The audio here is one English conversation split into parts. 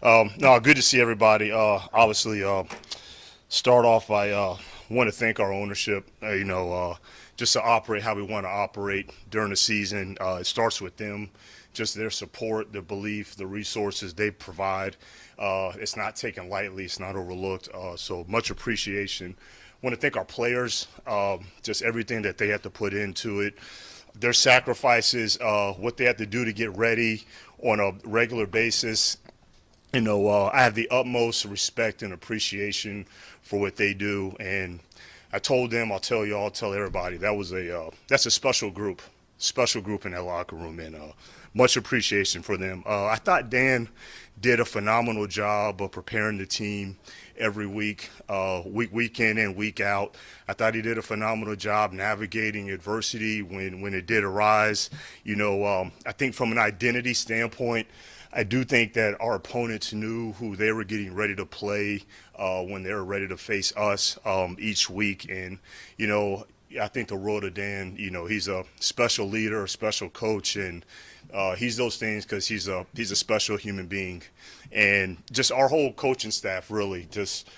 No, good to see everybody. Obviously, start off by want to thank our ownership. Just to operate how we want to operate during the season. It starts with them, just their support, their belief, the resources they provide. It's not taken lightly. It's not overlooked. So much appreciation. Want to thank our players. Just everything that they have to put into it. Their sacrifices, what they have to do to get ready on a regular basis. I have the utmost respect and appreciation for what they do, and I told them, I'll tell y'all, I'll tell everybody, that's a special group in that locker room, and much appreciation for them. I thought Dan did a phenomenal job of preparing the team every week in and week out. I thought he did a phenomenal job navigating adversity when it did arise. I think from an identity standpoint, I do think that our opponents knew who they were getting ready to play when they were ready to face us each week. And, I think the role of Dan, he's a special leader, a special coach, and he's those things because he's a special human being. And just our whole coaching staff, really, just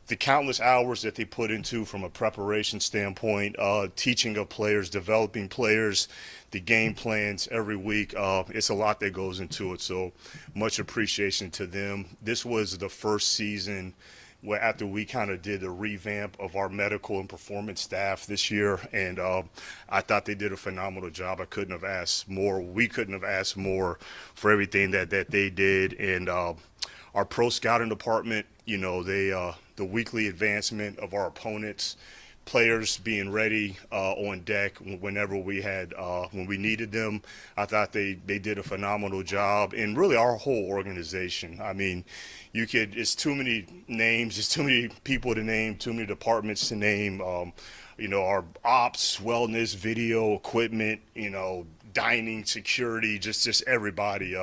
the countless hours that they put into from a preparation standpoint, teaching of players, developing players, the game plans every week. It's a lot that goes into it. So much appreciation to them. This was the first season where after we kind of did a revamp of our medical and performance staff this year, and I thought they did a phenomenal job. I couldn't have asked more. We couldn't have asked more for everything that they did. And our pro scouting department, the weekly advancement of our opponents, players being ready on deck whenever when we needed them. I thought they did a phenomenal job, and really our whole organization. I mean, it's too many names, it's too many people to name, too many departments to name. Our ops, wellness, video, equipment, dining, security, just everybody.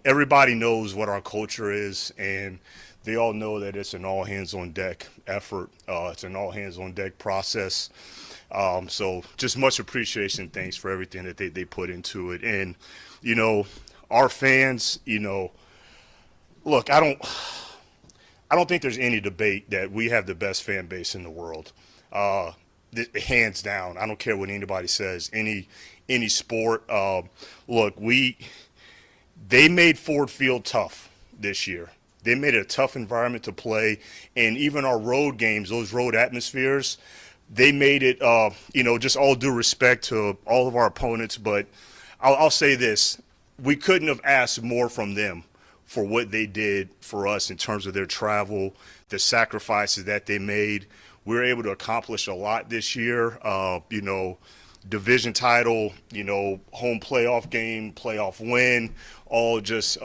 Everybody knows what our culture is, and they all know that it's an all-hands-on-deck effort. It's an all-hands-on-deck process. So just much appreciation, thanks for everything that they put into it. And, our fans, look, I don't think there's any debate that we have the best fan base in the world. Hands down. I don't care what anybody says, any sport. Look, they made Ford Field tough this year. They made it a tough environment to play, and even our road games, those road atmospheres, they made it, just all due respect to all of our opponents. But I'll say this, we couldn't have asked more from them for what they did for us in terms of their travel, the sacrifices that they made. We were able to accomplish a lot this year, division title, home playoff game, playoff win, all just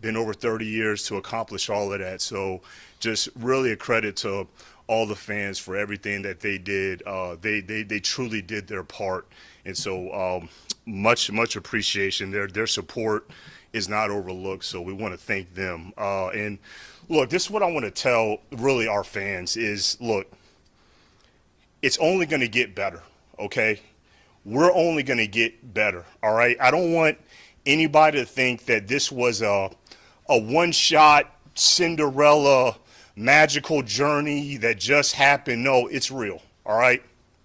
been over 30 years to accomplish all of that. So just really a credit to all the fans for everything that they did. They truly did their part. And so much appreciation. Their support is not overlooked, so we want to thank them. And look, this is what I want to tell really our fans is, look, it's only going to get better, okay? We're only going to get better, all right? I don't want anybody to think that this was a one-shot Cinderella magical journey that just happened. No, it's real, all right?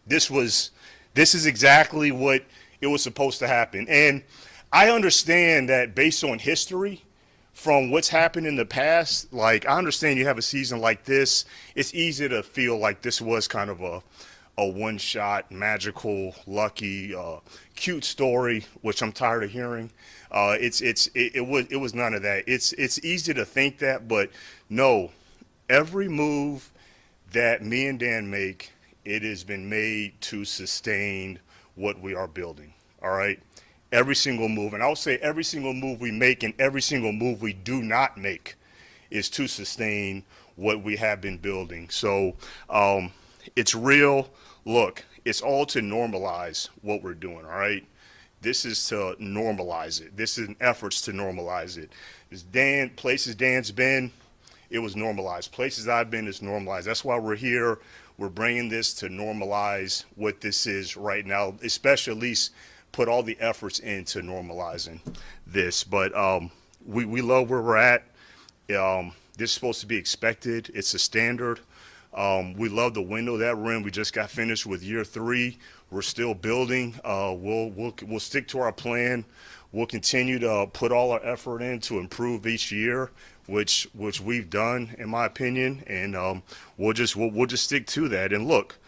This is exactly what it was supposed to happen. And I understand that based on history from what's happened in the past, like I understand you have a season like this, it's easy to feel like this was kind of a one-shot, magical, lucky, cute story, which I'm tired of hearing. It was none of that. It's easy to think that, but no, every move that me and Dan make, it has been made to sustain what we are building. All right, every single move, and I'll say every single move we make and every single move we do not make is to sustain what we have been building. So it's real. Look, it's all to normalize what we're doing. All right. This is to normalize it. This is an efforts to normalize it. Places Dan's been, it was normalized. Places I've been, it's normalized. That's why we're here. We're bringing this to normalize what this is right now, especially at least put all the efforts into normalizing this. But we love where we're at. This is supposed to be expected. It's a standard. We love the window that we're in. We just got finished with year 3. We're still building. We'll stick to our plan. We'll continue to put all our effort in to improve each year, which we've done, in my opinion, and we'll just stick to that. And look,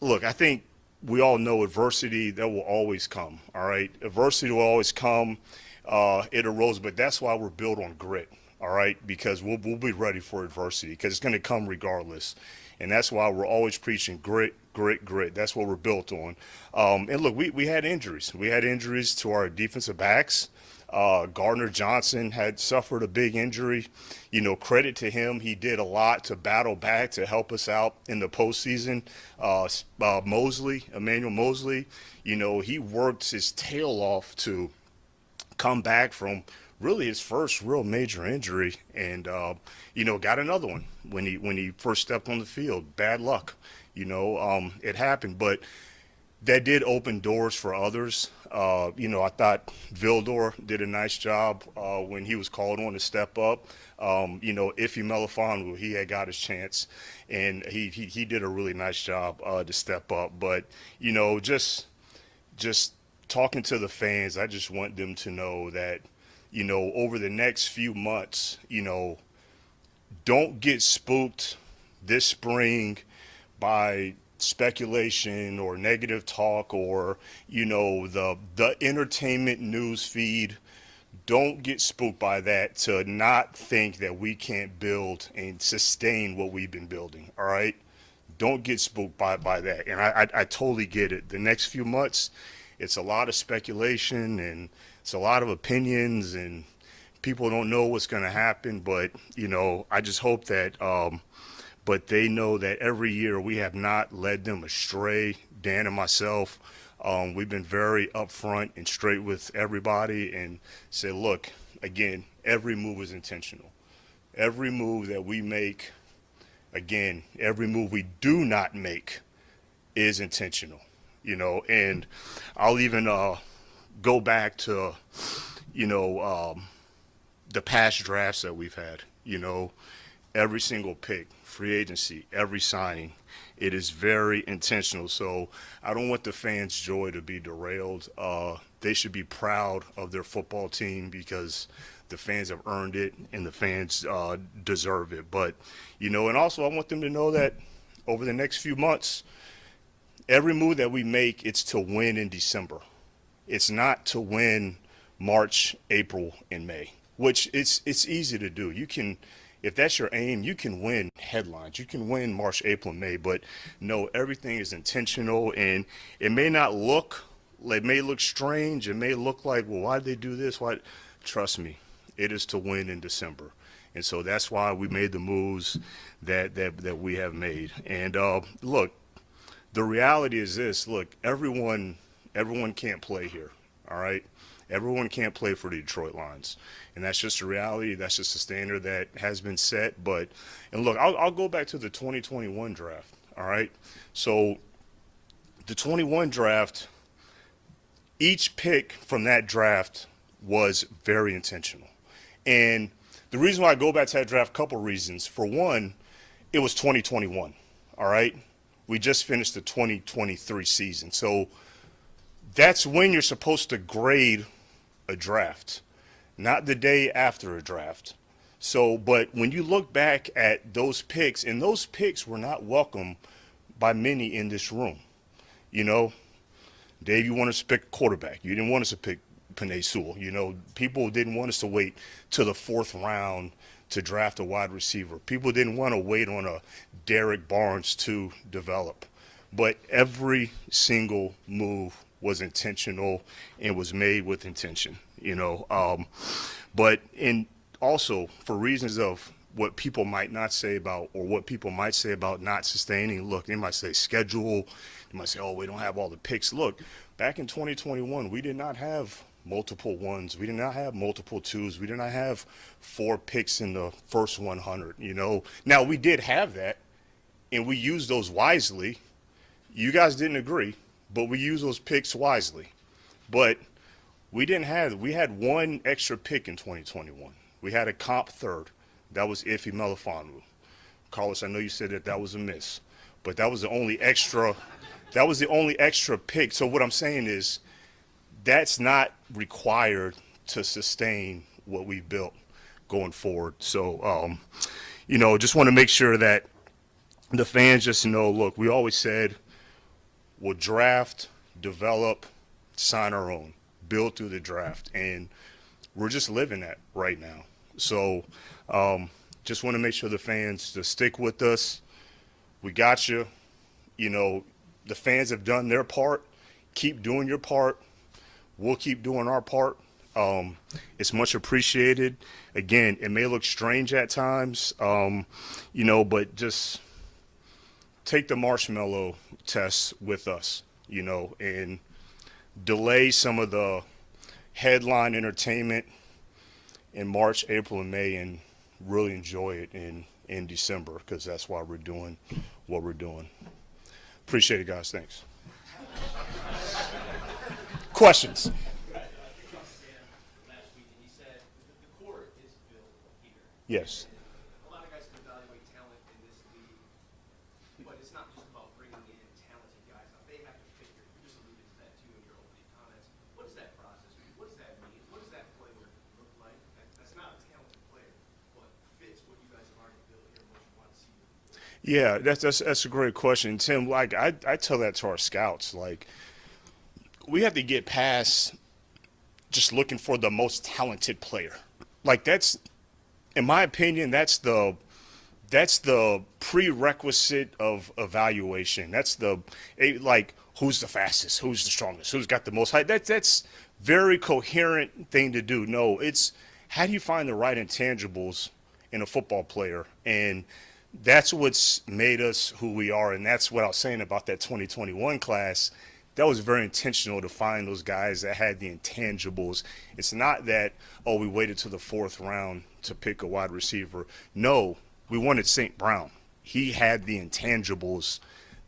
I think we all know adversity that will always come. All right, adversity will always come. It arose, but that's why we're built on grit. All right, because we'll be ready for adversity because it's going to come regardless, and that's why we're always preaching grit, grit, grit. That's what we're built on. And look, we had injuries. We had injuries to our defensive backs. Gardner Johnson had suffered a big injury. Credit to him. He did a lot to battle back to help us out in the postseason. Emmanuel Mosley, he worked his tail off to come back from really his first real major injury, and got another one when he first stepped on the field. Bad luck, it happened, but that did open doors for others. I thought Vildor did a nice job when he was called on to step up. Ife Melifonwu, he had got his chance, and he did a really nice job to step up. But just talking to the fans, I just want them to know that over the next few months, don't get spooked this spring by speculation or negative talk or the entertainment news feed. Don't get spooked by that to not think that we can't build and sustain what we've been building. All right, don't get spooked by that. And I totally get it. The next few months, it's a lot of speculation and it's a lot of opinions, and people don't know what's going to happen. But I just hope that but they know that every year we have not led them astray. Dan and myself, we've been very upfront and straight with everybody and say, look, again, every move is intentional. Every move that we make, again, every move we do not make is intentional, and I'll even go back to, the past drafts that we've had, every single pick, free agency, every signing, it is very intentional. So I don't want the fans' joy to be derailed. They should be proud of their football team because the fans have earned it and the fans deserve it. But, and also I want them to know that over the next few months, every move that we make, it's to win in December. It's not to win March, April, and May, which it's easy to do. You can, if that's your aim, you can win headlines. You can win March, April, and May, but no, everything is intentional, and it may look strange. It may look like, well, why'd they do this? Why? Trust me, it is to win in December. And so that's why we made the moves that we have made. And look, the reality is this. Look, everyone can't play here, all right? Everyone can't play for the Detroit Lions. And that's just a reality. That's just a standard that has been set. And look, I'll go back to the 2021 draft, all right? So the 21 draft, each pick from that draft was very intentional. And the reason why I go back to that draft, a couple reasons. For one, it was 2021, all right? We just finished the 2023 season. So that's when you're supposed to grade a draft, not the day after a draft. So, but when you look back at those picks, and those picks were not welcome by many in this room. Dave, you want us to pick a quarterback. You didn't want us to pick Penei Sewell. People didn't want us to wait till the 4th round to draft a wide receiver. People didn't want to wait on a Derek Barnes to develop. But every single move was intentional and was made with intention, but also for reasons of what people might not say about, or what people might say about not sustaining. Look, they might say schedule. They might say, oh, we don't have all the picks. Look, back in 2021, we did not have multiple ones. We did not have multiple twos. We did not have 4 picks in the first 100, Now, we did have that, and we used those wisely. You guys didn't agree, but we used those picks wisely. But we had 1 extra pick in 2021. We had a comp third. That was Iffy Melifonwu. Carlos, I know you said that that was a miss, but that was the only extra. That was the only extra pick. So what I'm saying is, that's not required to sustain what we built going forward. So, just want to make sure that the fans just know. Look, we always said we'll draft, develop, sign our own, build through the draft, and we're just living that right now. So, just want to make sure the fans to stick with us. We got you. The fans have done their part. Keep doing your part. We'll keep doing our part. It's much appreciated. Again, it may look strange at times, but just take the marshmallow test with us, and delay some of the headline entertainment in March, April, and May, and really enjoy it in December, because that's why we're doing what we're doing. Appreciate it, guys. Thanks. Questions? Yes. A lot of guys can evaluate talent in this league, but it's not just about bringing in talented guys. They have to figure. You just alluded to that too in your opening comments. What does that process mean? What does that mean? What does that player look like? That's not a talented player, but fits what you guys have already built here and what you want to see. Yeah, that's a great question, Tim. Like I tell that to our scouts. Like, we have to get past just looking for the most talented player. Like, that's, in my opinion, that's the prerequisite of evaluation. That's who's the fastest, who's the strongest, who's got the most height. That's very coherent thing to do. No, it's how do you find the right intangibles in a football player, and that's what's made us who we are. And that's what I was saying about that 2021 class. That was very intentional to find those guys that had the intangibles. It's not that, we waited to the fourth round to pick a wide receiver. No, we wanted St. Brown. He had the intangibles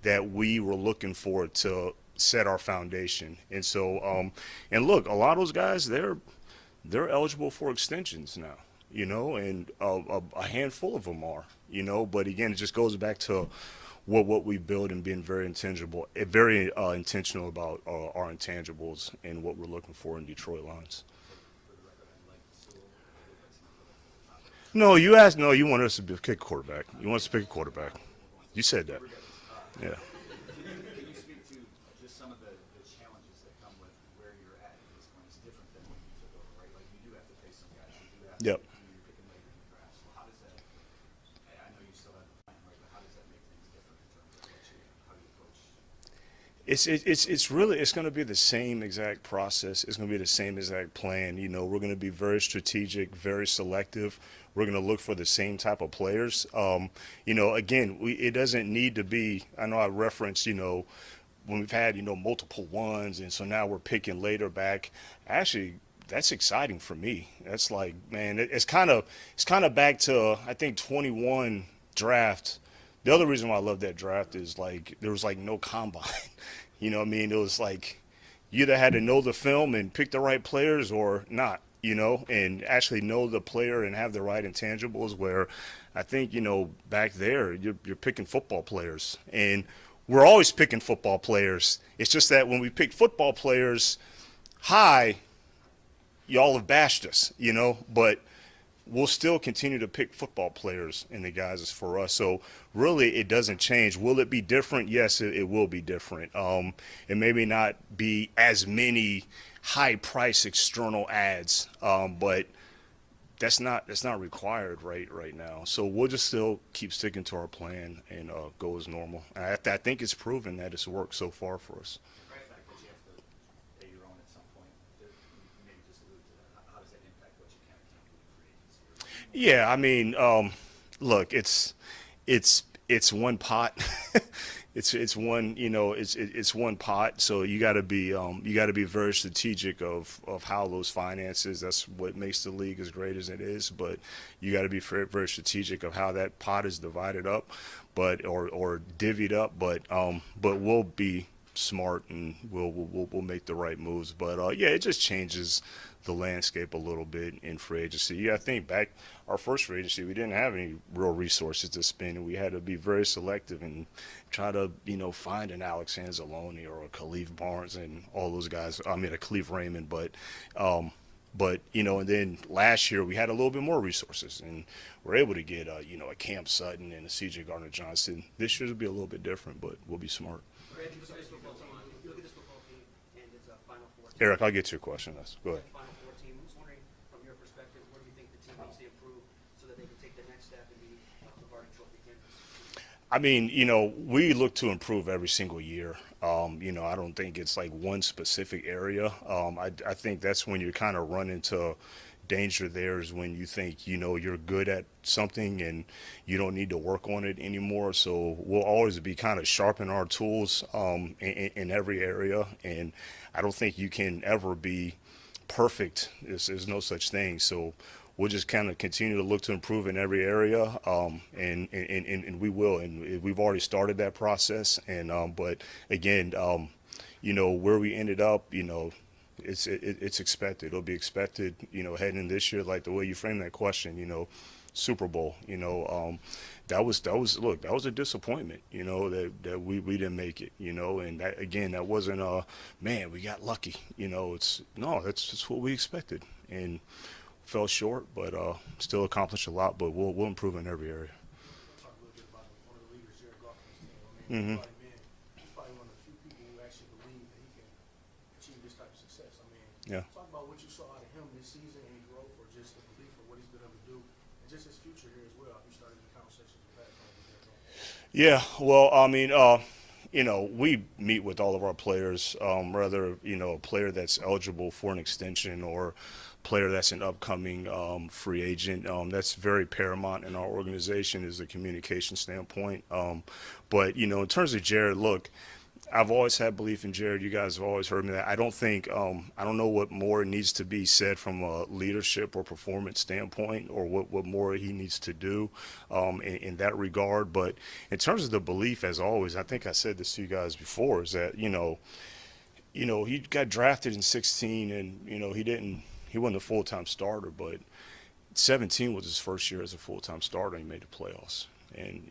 that we were looking for to set our foundation. And so, and look, a lot of those guys, they're eligible for extensions now, and a handful of them are, but again, it just goes back to what we build and being very intentional about our intangibles and what we're looking for in Detroit Lions. No, you asked. No, you want us to pick quarterback. You want us to pick a quarterback. You said that. Yeah. Can you speak to just some of the challenges that come with where you're at this point? It's different than when you took over, right? Like, you do have to face some guys. You do have to. Yep. You're picking later in the draft. So how does that? I know you still have the plan, right? But how does that make things different in terms of how you approach? It's going to be the same exact process. It's going to be the same exact plan. We're going to be very strategic, very selective. We're going to look for the same type of players. Again, it doesn't need to be. I know I referenced, when we've had, multiple ones, and so now we're picking later back. Actually, that's exciting for me. That's like, man, it's kind of back to, I think, 21 draft. The other reason why I love that draft is, like, there was, like, no combine. You know what I mean? It was like you either had to know the film and pick the right players or not, and actually know the player and have the right intangibles, where I think, back there you're picking football players. And we're always picking football players. It's just that when we pick football players high, y'all have bashed us, but we'll still continue to pick football players, and the guys is for us. So really, it doesn't change. Will it be different? Yes, it will be different. It maybe not be as many high-price external ads, but that's not required right now. So we'll just still keep sticking to our plan and go as normal. I think it's proven that it's worked so far for us. Yeah, I mean, look, it's one pot. it's one, it's one pot. So you got to be very strategic of how those finances. That's what makes the league as great as it is. But you got to be very, very strategic of how that pot is divided up, or divvied up. But we'll be smart, and we'll make the right moves. But yeah, it just changes the landscape a little bit in free agency. Yeah, I think back our first free agency, we didn't have any real resources to spend, and we had to be very selective and try to find an Alex Anzalone or a Khalif Barnes and all those guys. I mean, a Khalif Raymond, but and then last year we had a little bit more resources, and we're able to get a Cam Sutton and a C.J. Gardner-Johnson. This year will be a little bit different, but we'll be smart. Brad, you look at this football team. You look at this football team, and it's a Final Four team. Eric, I'll get to your question. Go ahead. Final Four team. I'm just wondering, from your perspective, where do you think the team needs to improve so that they can take the next step and be the Garden Trophy candidates? I mean, we look to improve every single year. I don't think it's like one specific area. I think that's when you kind of run into danger there is when you think, you're good at something and you don't need to work on it anymore. So we'll always be kind of sharpening our tools in every area. And I don't think you can ever be perfect. There's no such thing. So we'll just kind of continue to look to improve in every area, and we will, and we've already started that process. And but again, where we ended up, it's expected. It'll be expected, heading in this year, like the way you framed that question, Super Bowl, that was a disappointment, that we didn't make it, and that, again, that wasn't man, we got lucky, that's what we expected, and fell short, but still accomplished a lot. But we'll improve in every area. Let's talk a little bit about one of the leaders, Jared Goff's team. I mean, he's probably one of the few people who actually believe that he can achieve this type of success. I mean, Yeah. talk about what you saw out of him this season, any growth, or just the belief for what he's been able to do, and just his future here as well. You started the conversations with that. Yeah, well, I mean, we meet with all of our players, whether, a player that's eligible for an extension or player that's an upcoming free agent. That's very paramount in our organization is the communication standpoint. But, in terms of Jared, look, I've always had belief in Jared. You guys have always heard me that. I don't think, I don't know what more needs to be said from a leadership or performance standpoint, or what more he needs to do in that regard. But in terms of the belief, as always, I think I said this to you guys before, is that, he got drafted in 16 and, he wasn't a full-time starter, but 17 was his first year as a full-time starter. He made the playoffs. And,